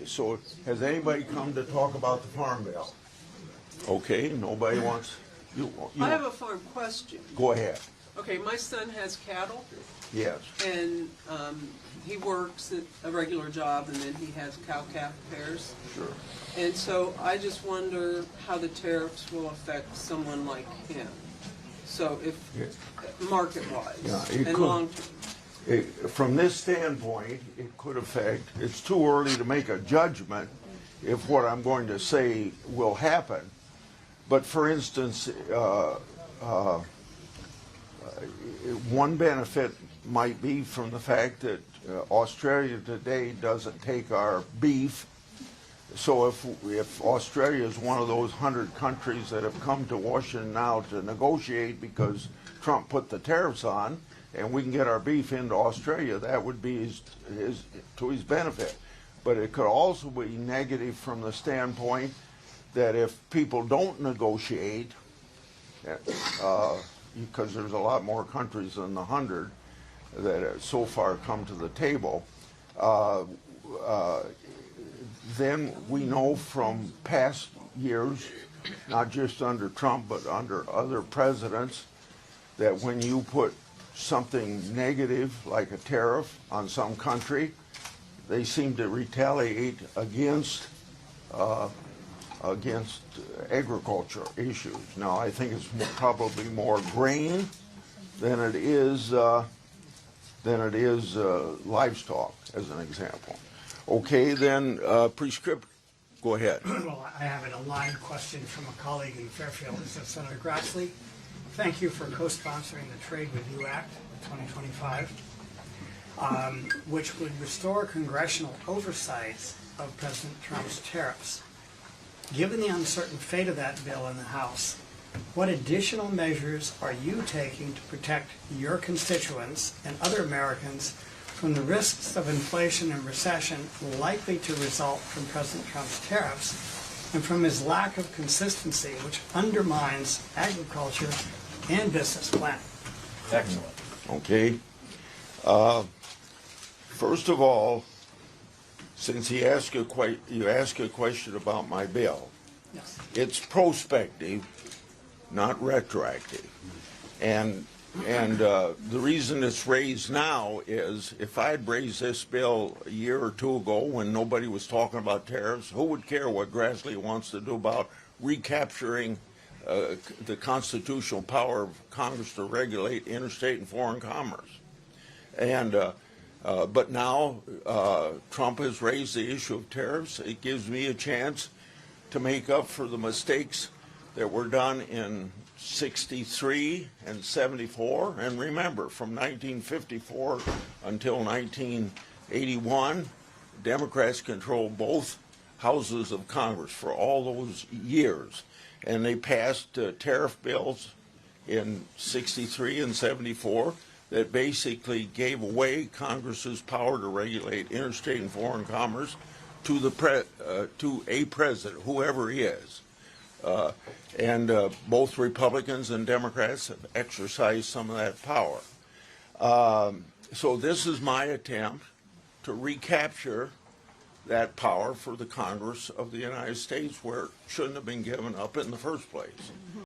Okay, so has anybody come to talk about the farm bill? Okay, nobody wants, you I have a farm question. go ahead. Okay, my son has cattle, Yes. and he works at a regular job, and then he has cow-calf pairs. Sure. And so I just wonder how the tariffs will affect someone like him. So if, market-wise, Yeah, it and could. long-term. From this standpoint, it could affect, it's too early to make a judgment if what I'm going to say will happen. But for instance, one benefit might be from the fact that Australia today doesn't take our beef. So if Australia is one of those 100 countries that have come to Washington now to negotiate because Trump put the tariffs on, and we can get our beef into Australia, that would be to his benefit. But it could also be negative from the standpoint that if people don't negotiate, because there's a lot more countries than the 100 that have so far come to the table, then we know from past years, not just under Trump, but under other presidents, that when you put something negative like a tariff on some country, they seem to retaliate against agriculture issues. Now, I think it's probably more grain than it is livestock, as an example. Okay, then prescription. Go ahead. Well, I have a live question from a colleague in Fairfield. This is Senator Grassley. Thank you for co-sponsoring the Trade with You Act 2025, which would restore congressional oversight of President Trump's tariffs. Given the uncertain fate of that bill in the House, what additional measures are you taking to protect your constituents and other Americans from the risks of inflation and recession likely to result from President Trump's tariffs and from his lack of consistency, which undermines agriculture and business planning? Excellent. Okay. First of all, since you ask a question about my bill, Yes. it's prospective, not retroactive, and the reason it's raised now is if I'd raised this bill a year or two ago when nobody was talking about tariffs, who would care what Grassley wants to do about recapturing the constitutional power of Congress to regulate interstate and foreign commerce? And but now Trump has raised the issue of tariffs. It gives me a chance to make up for the mistakes that were done in 63 and 74. And remember, from 1954 until 1981, Democrats controlled both houses of Congress for all those years. And they passed tariff bills in 63 and 74 that basically gave away Congress's power to regulate interstate and foreign commerce to a president, whoever he is. And both Republicans and Democrats have exercised some of that power. So this is my attempt to recapture that power for the Congress of the United States, where it shouldn't have been given up in the first place.